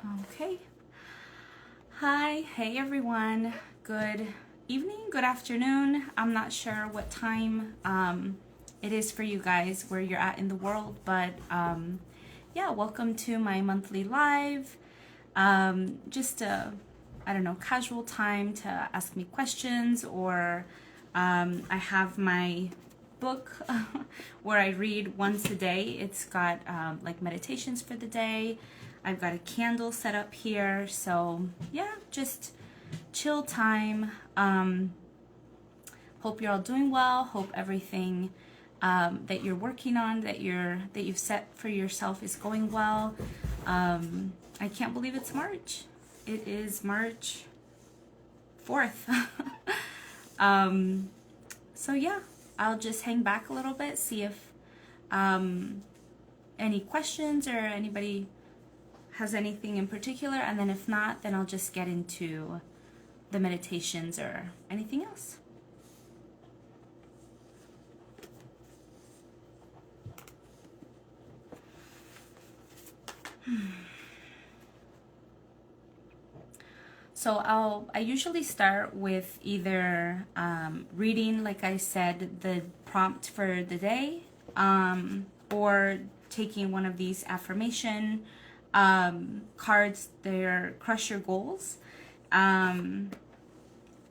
Okay. Hi, hey everyone. Good evening, good afternoon. I'm not sure what time it is for you guys, where you're at in the world, but yeah, welcome to my monthly live. Just a, I don't know, casual time to ask me questions, or I have my book where I read once a day. It's got like meditations for the day. I've got a candle set up here, so yeah, just chill time. Hope you're all doing well. Hope everything that you're working on, that you've set for yourself, is going well. I can't believe it's March. It is March 4th. So yeah, I'll just hang back a little bit, see if any questions or anybody has anything in particular, and then if not, then I'll just get into the meditations or anything else. So I usually start with either reading, like I said, the prompt for the day, or taking one of these affirmation cards. They're crush your goals, and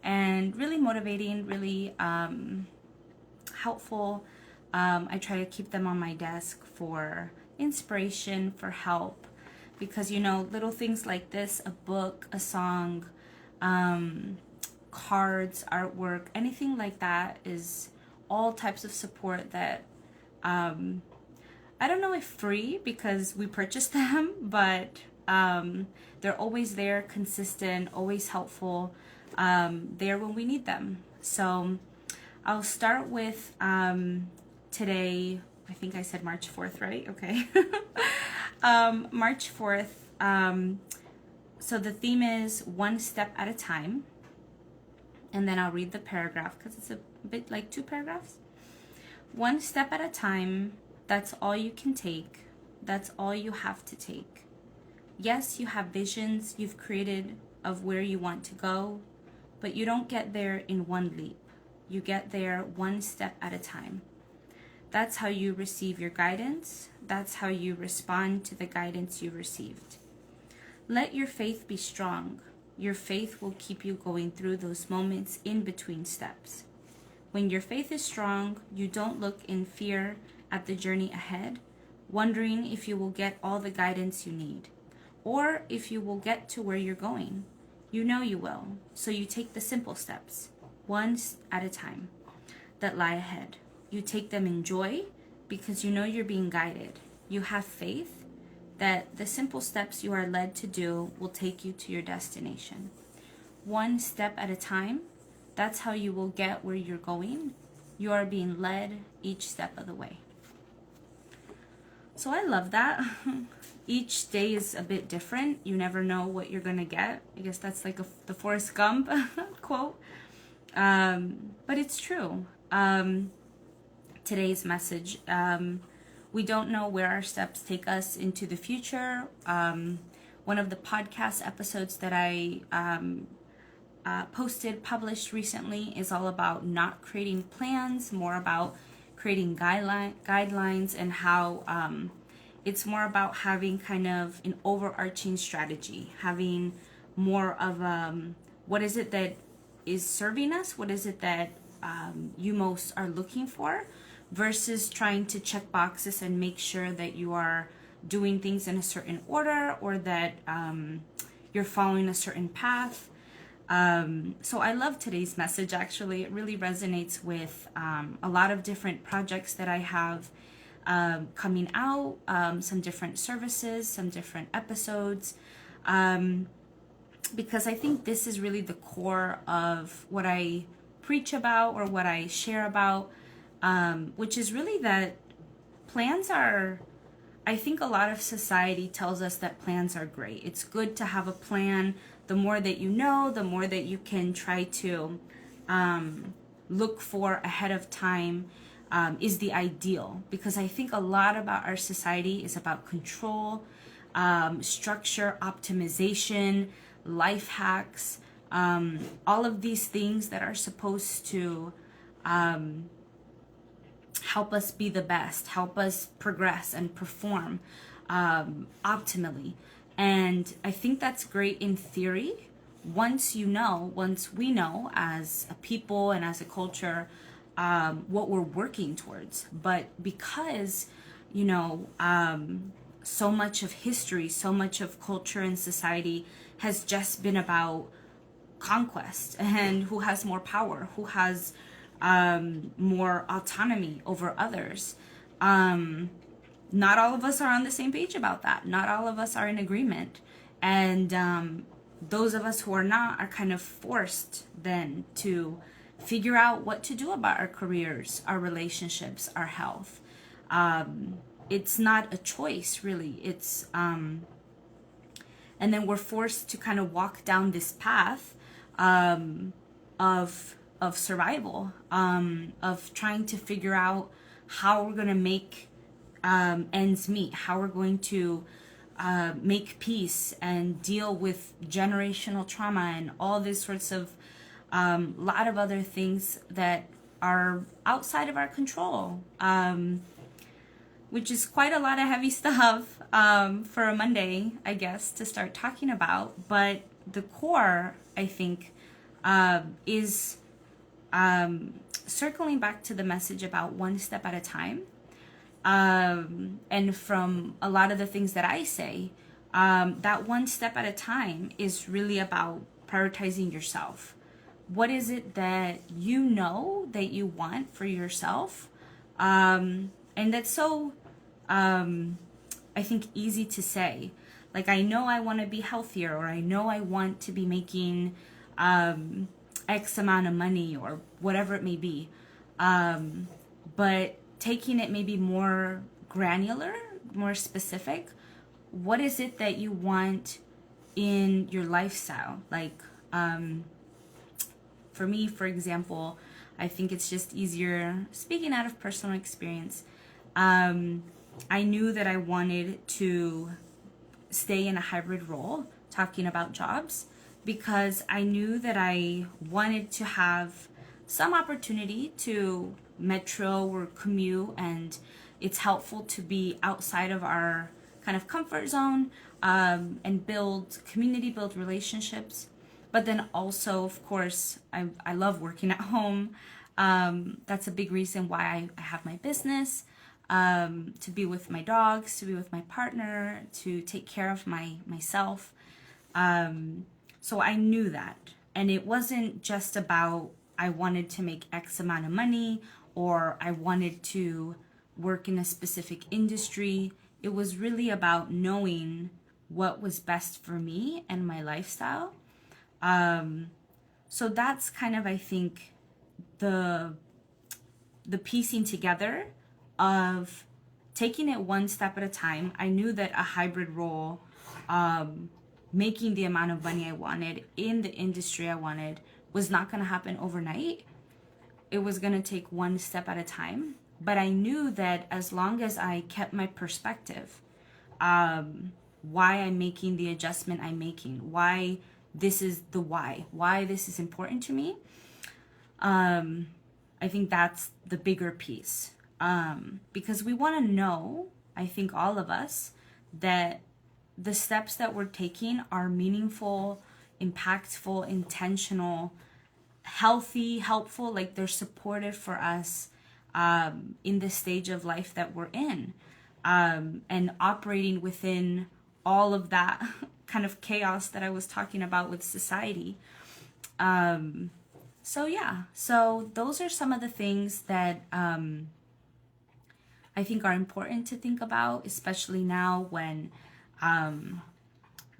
really motivating, really helpful. I try to keep them on my desk for inspiration, for help, because little things like this, a book, a song, cards, artwork, anything like that is all types of support that I don't know if free because we purchased them, but they're always there, consistent, always helpful, there when we need them. So I'll start with today. I think I said March 4th, right? Okay. March 4th. So the theme is one step at a time. And then I'll read the paragraph because it's a bit like two paragraphs. One step at a time. That's all you can take. That's all you have to take. Yes, you have visions you've created of where you want to go, but you don't get there in one leap. You get there one step at a time. That's how you receive your guidance. That's how you respond to the guidance you received. Let your faith be strong. Your faith will keep you going through those moments in between steps. When your faith is strong, you don't look in fear at the journey ahead, wondering if you will get all the guidance you need, or if you will get to where you're going. You know you will, so you take the simple steps, one at a time, that lie ahead. You take them in joy because you know you're being guided. You have faith that the simple steps you are led to do will take you to your destination. One step at a time, that's how you will get where you're going. You are being led each step of the way. So I love that. Each day is a bit different. You never know what you're going to get. I guess that's like the Forrest Gump quote. But it's true. Today's message, we don't know where our steps take us into the future. One of the podcast episodes that I published recently is all about not creating plans, more about creating guidelines, and how it's more about having kind of an overarching strategy, having more of what is it that is serving us, what is it that you most are looking for, versus trying to check boxes and make sure that you are doing things in a certain order, or that you're following a certain path. So I love today's message. Actually, it really resonates with a lot of different projects that I have coming out, some different services, some different episodes, because I think this is really the core of what I preach about or what I share about, which is really that plans are, I think a lot of society tells us that plans are great. It's good to have a plan. The more that you know, the more that you can try to look for ahead of time is the ideal. Because I think a lot about our society is about control, structure, optimization, life hacks, all of these things that are supposed to help us be the best, help us progress and perform optimally. And I think that's great in theory. Once we know as a people and as a culture what we're working towards. But because, so much of history, so much of culture and society has just been about conquest and who has more power, who has more autonomy over others. Not all of us are on the same page about that. Not all of us are in agreement. And those of us who are not are kind of forced then to figure out what to do about our careers, our relationships, our health. It's not a choice, really. It's and then we're forced to kind of walk down this path of survival, of trying to figure out how we're going to make ends meet, how we're going to make peace and deal with generational trauma and all these sorts of lot of other things that are outside of our control, which is quite a lot of heavy stuff for a Monday, I guess, to start talking about. But the core, I think, is circling back to the message about one step at a time. And from a lot of the things that I say, that one step at a time is really about prioritizing yourself. What is it that you know that you want for yourself? And that's so, I think, easy to say. Like, I know I want to be healthier, or I know I want to be making X amount of money, or whatever it may be. But taking it maybe more granular, more specific, what is it that you want in your lifestyle? Like, for me, for example, I think it's just easier, speaking out of personal experience, I knew that I wanted to stay in a hybrid role, talking about jobs, because I knew that I wanted to have some opportunity to metro or commute, and it's helpful to be outside of our kind of comfort zone, and build community, build relationships. But then also, of course, I love working at home. That's a big reason why I have my business, to be with my dogs, to be with my partner, to take care of myself. So I knew that. And it wasn't just about I wanted to make X amount of money, or I wanted to work in a specific industry. It was really about knowing what was best for me and my lifestyle. So that's kind of, I think, the piecing together of taking it one step at a time. I knew that a hybrid role, making the amount of money I wanted in the industry I wanted, was not going to happen overnight. It was going to take one step at a time. But I knew that as long as I kept my perspective, why I'm making the adjustment I'm making, why this is the why this is important to me, I think that's the bigger piece. Because we want to know, I think all of us, that the steps that we're taking are meaningful, impactful, intentional, healthy, helpful, like they're supportive for us in the stage of life that we're in, and operating within all of that kind of chaos that I was talking about with society. So those are some of the things that I think are important to think about, especially now when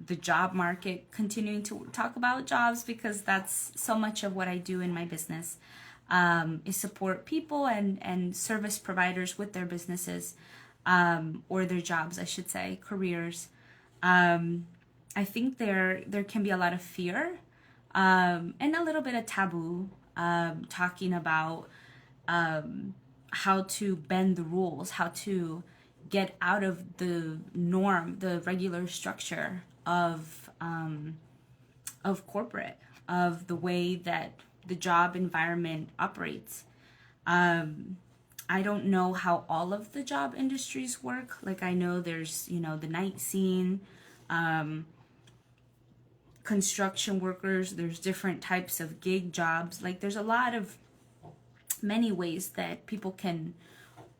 the job market, continuing to talk about jobs, because that's so much of what I do in my business, is support people and service providers with their businesses, or their jobs, I should say, careers. I think there can be a lot of fear, and a little bit of taboo, talking about how to bend the rules, how to get out of the norm, the regular structure of corporate, of the way that the job environment operates. I don't know how all of the job industries work. Like I know there's, you know, the night scene, construction workers, there's different types of gig jobs. Like there's a lot of many ways that people can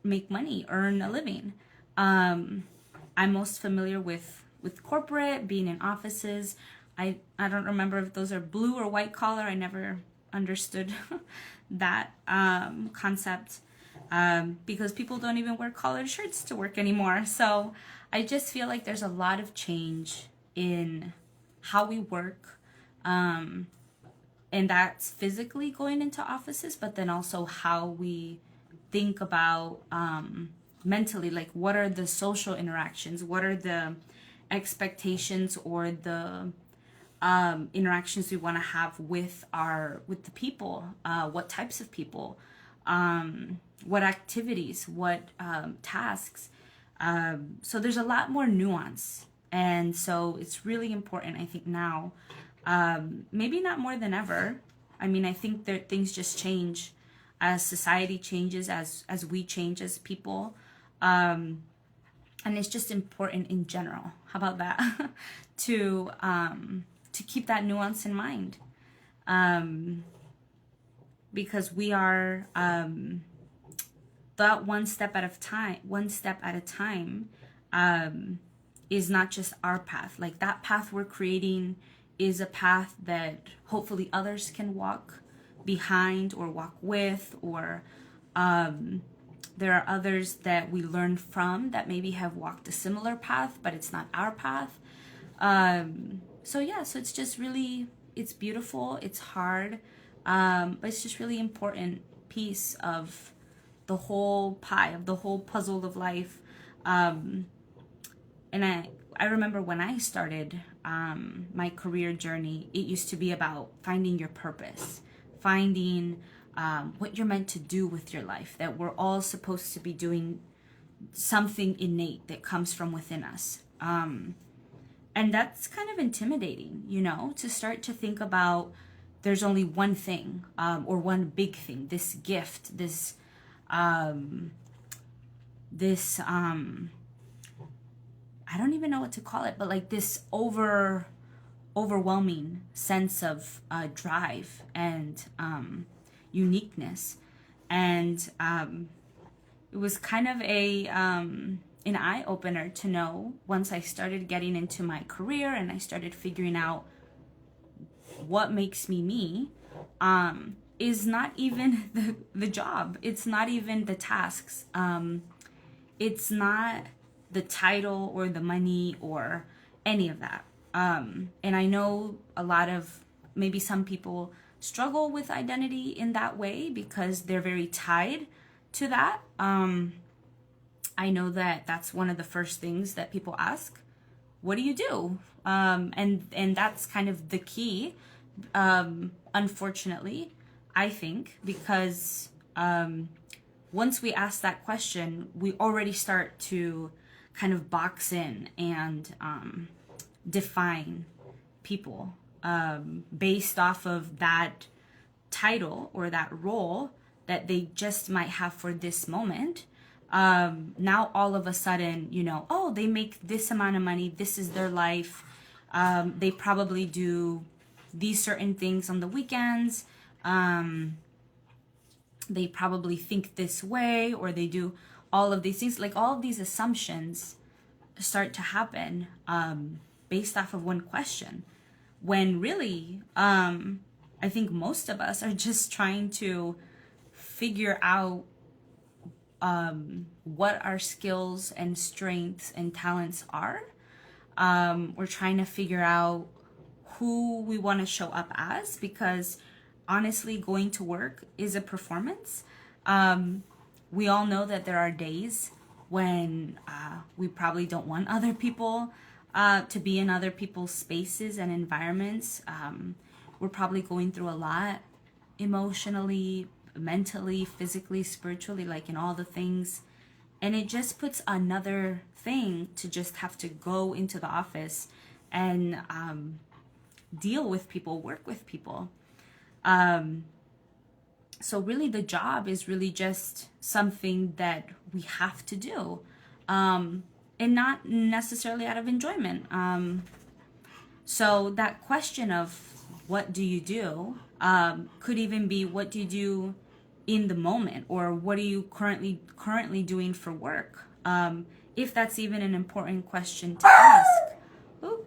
make money, earn a living. I'm most familiar with corporate, being in offices. I don't remember if those are blue or white collar. I never understood that concept because people don't even wear collared shirts to work anymore. So I just feel like there's a lot of change in how we work, and that's physically going into offices, but then also how we think about mentally, like what are the social interactions, what are the expectations or the interactions we want to have with the people, what types of people, what activities, what tasks. So there's a lot more nuance, and so it's really important, I think now, maybe not more than ever. I mean, I think that things just change as society changes, as we change as people, and it's just important in general. How about that? To keep that nuance in mind, because we are that one step at a time, is not just our path. Like that path we're creating is a path that hopefully others can walk behind or walk with, or there are others that we learn from that maybe have walked a similar path, but it's not our path. So yeah, so it's just really, it's beautiful, it's hard, but it's just really important piece of the whole pie, of the whole puzzle of life. And I remember when I started my career journey, it used to be about finding your purpose, finding what you're meant to do with your life, that we're all supposed to be doing something innate that comes from within us. And that's kind of intimidating, you know, to start to think about there's only one thing, or one big thing, this gift, this I don't even know what to call it, but like this overwhelming sense of drive and uniqueness. And it was kind of an eye-opener to know, once I started getting into my career and I started figuring out what makes me me, is not even the job. It's not even the tasks. It's not the title or the money or any of that. And I know a lot of, maybe some people struggle with identity in that way because they're very tied to that. I know that that's one of the first things that people ask. What do you do? And that's kind of the key, unfortunately, I think, because once we ask that question, we already start to kind of box in and define people based off of that title or that role that they just might have for this moment. Now all of a sudden, you know, oh, they make this amount of money, this is their life, they probably do these certain things on the weekends, they probably think this way, or they do all of these things. Like all of these assumptions start to happen based off of one question, when really I think most of us are just trying to figure out what our skills and strengths and talents are. We're trying to figure out who we want to show up as, because honestly, going to work is a performance. We all know that there are days when we probably don't want other people to be in other people's spaces and environments. We're probably going through a lot emotionally, mentally, physically, spiritually, like in all the things And it just puts another thing to just have to go into the office and deal with people, work with people. So really the job is really just something that we have to do, and not necessarily out of enjoyment. So that question of what do you do could even be what do you do in the moment, or what are you currently doing for work, if that's even an important question to ask. Ooh.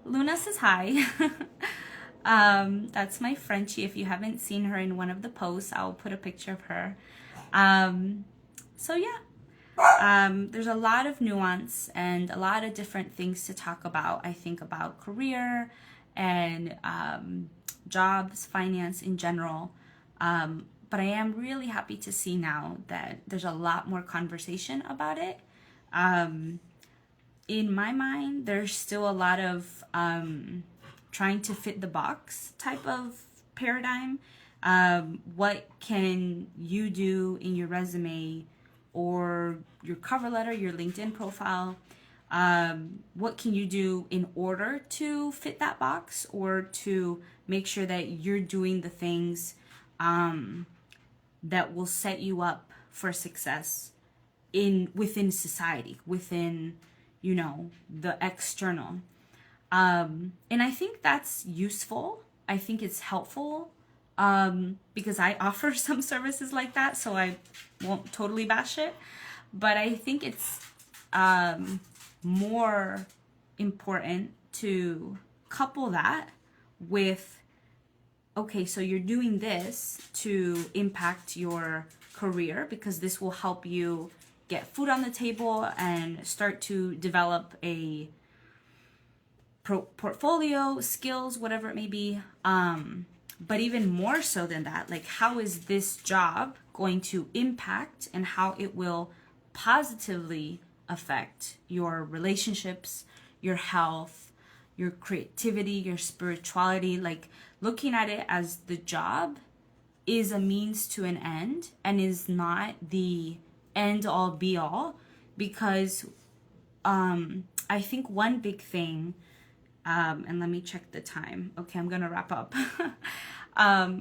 Luna says hi. That's my Frenchie. If you haven't seen her in one of the posts, I'll put a picture of her. So yeah, there's a lot of nuance and a lot of different things to talk about. I think about career and jobs, finance in general. But I am really happy to see now that there's a lot more conversation about it. In my mind, there's still a lot of trying to fit the box type of paradigm. What can you do in your resume or your cover letter, your LinkedIn profile? What can you do in order to fit that box, or to make sure that you're doing the things that will set you up for success within society, within, you know, the external. And I think that's useful. I think it's helpful, because I offer some services like that, so I won't totally bash it. But I think it's more important to couple that with, okay, so you're doing this to impact your career, because this will help you get food on the table and start to develop a portfolio, skills, whatever it may be. But even more so than that, like, how is this job going to impact and how it will positively affect your relationships, your health, your creativity, your spirituality? Like, looking at it as the job is a means to an end and is not the end all be all. Because I think one big thing, and let me check the time. Okay, I'm gonna wrap up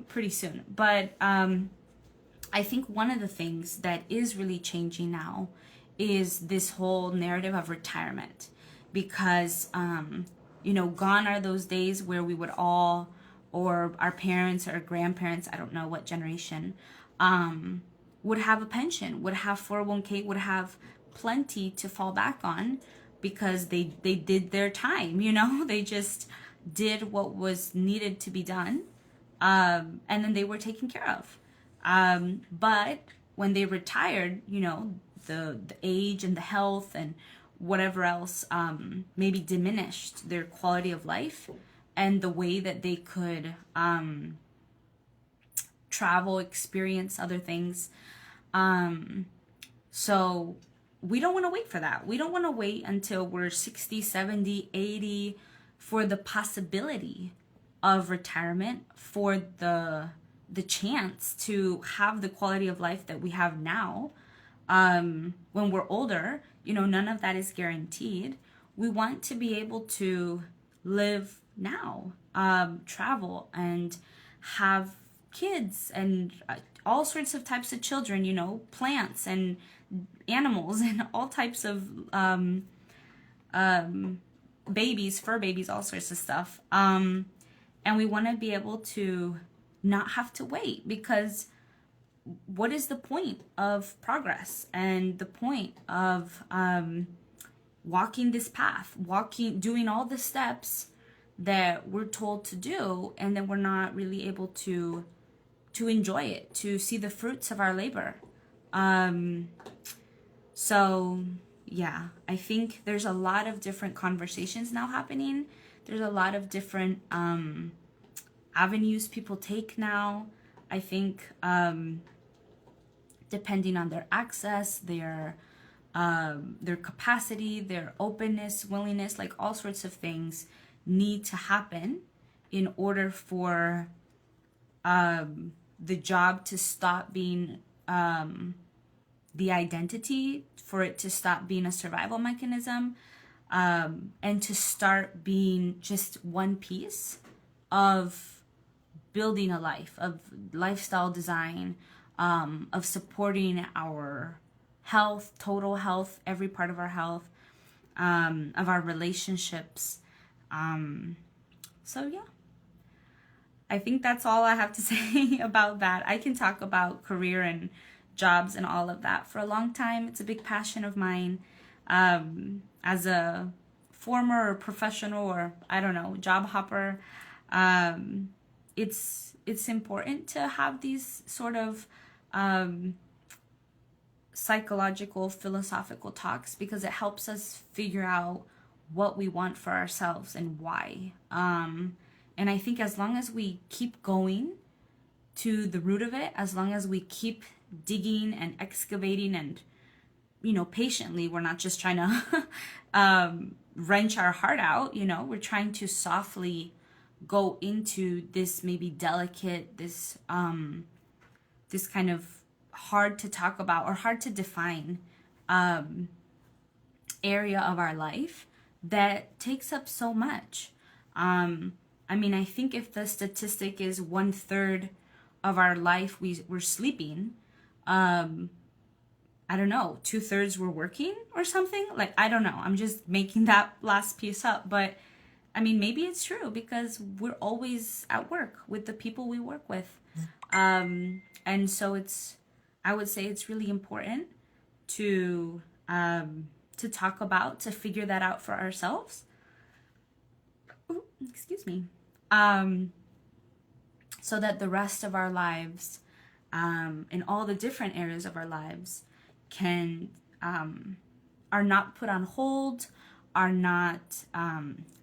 pretty soon. But I think one of the things that is really changing now is this whole narrative of retirement. Because, you know, gone are those days where we would all, or our parents or grandparents, I don't know what generation, would have a pension, would have 401k, would have plenty to fall back on, because they did their time, you know, they just did what was needed to be done, and then they were taken care of. But when they retired, you know, the age and the health and whatever else maybe diminished their quality of life and the way that they could travel, experience other things. So we don't want to wait for that. We don't want to wait until we're 60, 70, 80 for the possibility of retirement, for the chance to have the quality of life that we have now. When we're older, you know, none of that is guaranteed. We want to be able to live now, travel and have kids and all sorts of types of children, you know, plants and animals and all types of babies, fur babies, all sorts of stuff. And we want to be able to not have to wait, because what is the point of progress and the point of walking this path, doing all the steps that we're told to do, and then we're not really able to enjoy it, to see the fruits of our labor. So yeah, I think there's a lot of different conversations now happening. There's a lot of different avenues people take now. I think depending on their access, their capacity, their openness, willingness, like all sorts of things need to happen in order for the job to stop being the identity, for it to stop being a survival mechanism, and to start being just one piece of building a life, of lifestyle design, of supporting our health, total health, every part of our health, of our relationships. So yeah, I think that's all I have to say about that. I can talk about career and jobs and all of that for a long time. It's a big passion of mine. As a former or professional, or I don't know, job hopper, it's important to have these sort of psychological, philosophical talks, because it helps us figure out what we want for ourselves and why. And I think as long as we keep going to the root of it, as long as we keep digging and excavating and, patiently, we're not just trying to wrench our heart out, we're trying to softly go into this maybe delicate, this kind of hard to talk about or hard to define area of our life that takes up so much. I think if the statistic is 1/3 of our life we're sleeping, I don't know, 2/3 we're working or something. Like, I don't know. I'm just making that last piece up. But maybe it's true, because we're always at work with the people we work with. And so I would say it's really important to talk about, to figure that out for ourselves. Ooh, excuse me. So that the rest of our lives, in all the different areas of our lives, are not put on hold, are not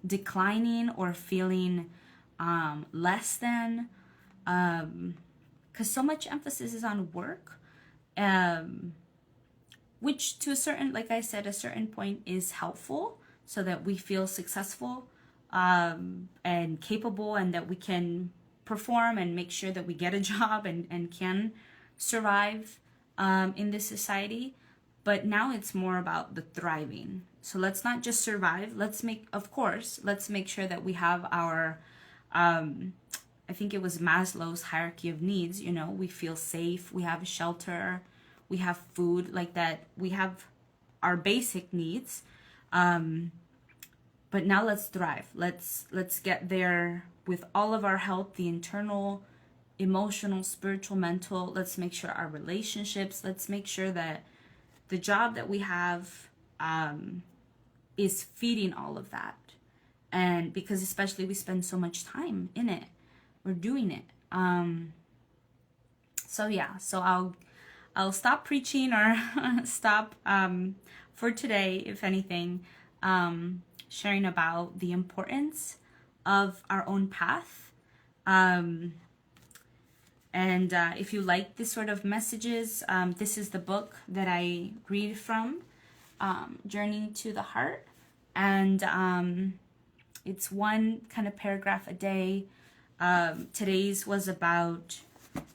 declining or feeling less than, because so much emphasis is on work, which to a certain point is helpful, so that we feel successful and capable, and that we can perform and make sure that we get a job and can survive in this society. But now it's more about the thriving. So let's not just survive. Let's make sure that we have our, I think it was Maslow's hierarchy of needs. We feel safe, we have shelter, we have food, like that. We have our basic needs. But now let's thrive. Let's get there with all of our health, the internal, emotional, spiritual, mental. Let's make sure our relationships, let's make sure that the job that we have is feeding all of that. And because especially we spend so much time in it, we're doing it. So I'll stop preaching, or stop for today, if anything, sharing about the importance of our own path. And if you like this sort of messages, this is the book that I read from, Journey to the Heart. And it's one kind of paragraph a day. Today's was about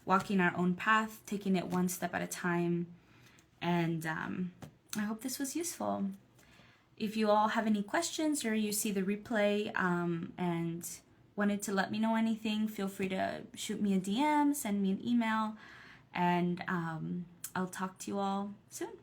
walking our own path, taking it one step at a time. And I hope this was useful. If you all have any questions, or you see the replay and wanted to let me know anything, feel free to shoot me a DM, send me an email, and I'll talk to you all soon.